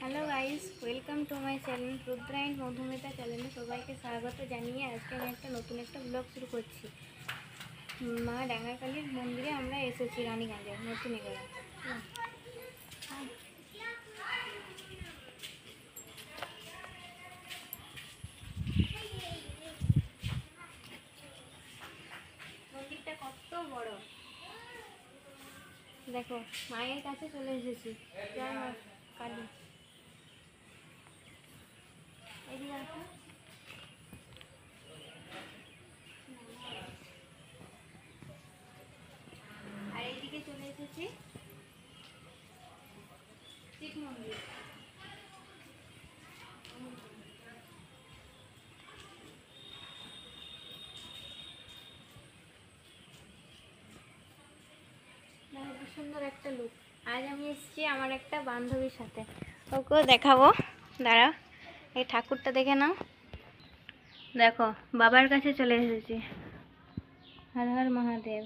Hello guys, welcome to my channel Rudra and Madhumita চ্যানেলে সবাইকে স্বাগত জানিয়ে আজকে আমি নতুন একটা ব্লগ শুরু করছি। মা ডাঙ্গারকালীর মন্দিরে আমরা এসেছি রানীগঞ্জে নতুন এগোড়া। মন্দিরটা কত বড় দেখো, মায়ের কাছে চলে এসেছি। জয় মা কালী। এদিকে আসো। আর এইদিকে চলে এসেছি শিব মন্দির। খুব সুন্দর একটা লুক। আজ আমি এসেছি আমার একটা বান্ধবীর সাথে, ওকেও দেখাবো। দাঁড়াও, এই ঠাকুরটা দেখে নাও। দেখো, বাবার কাছে চলে এসেছি। হর হর মহাদেব।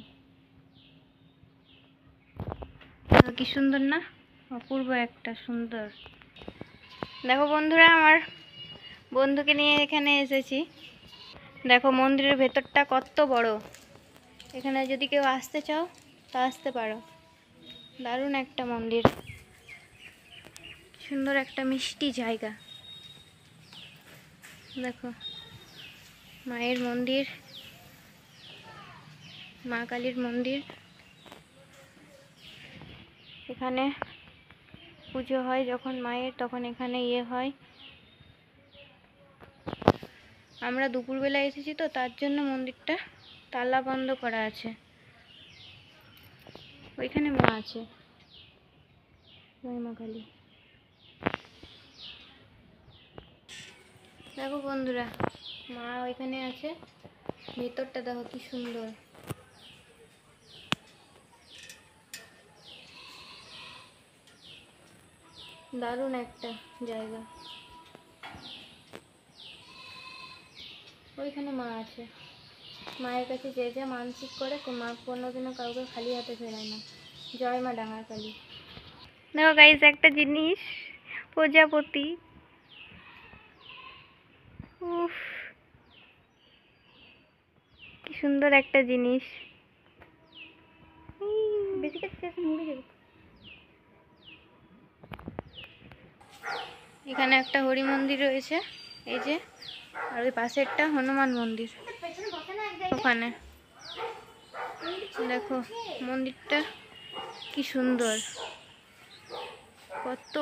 কি সুন্দর না? অপূর্ব একটা সুন্দর। দেখো বন্ধুরা, আমার বন্ধুকে নিয়ে এখানে এসেছি। দেখো মন্দিরের ভেতরটা কত বড়। এখানে যদি কেউ আসতে চাও তা আসতে পারো। দারুণ একটা মন্দির, সুন্দর একটা মিষ্টি জায়গা। দেখো মায়ের মন্দির, মা কালীর মন্দির। এখানে পুজো হয় যখন মায়ের, তখন এখানে হয়। আমরা দুপুরবেলা এসেছি তো, তার জন্য মন্দিরটা তালা বন্ধ করা আছে। ওইখানে মা আছে, মা কালী। দেখো বন্ধুরা, মা ওইখানে আছে। ভেতরটা দেখো কি সুন্দর। দারুণ একটা জায়গা। ওইখানে মা আছে। মায়ের কাছে যে যা মানসিক করে, মা কোনোদিনও কাউকে খালি হাতে ফেরায় না। জয় মা ডাঙ্গারকালী। দেখো গাইস, একটা জিনিস, প্রজাপতি। উফ, কি সুন্দর একটা জিনিস। এখানে একটা হরি মন্দির রয়েছে, এই যে। আর ওই পাশে একটা হনুমান মন্দির। ওখানে দেখো মন্দিরটা কি সুন্দর, কত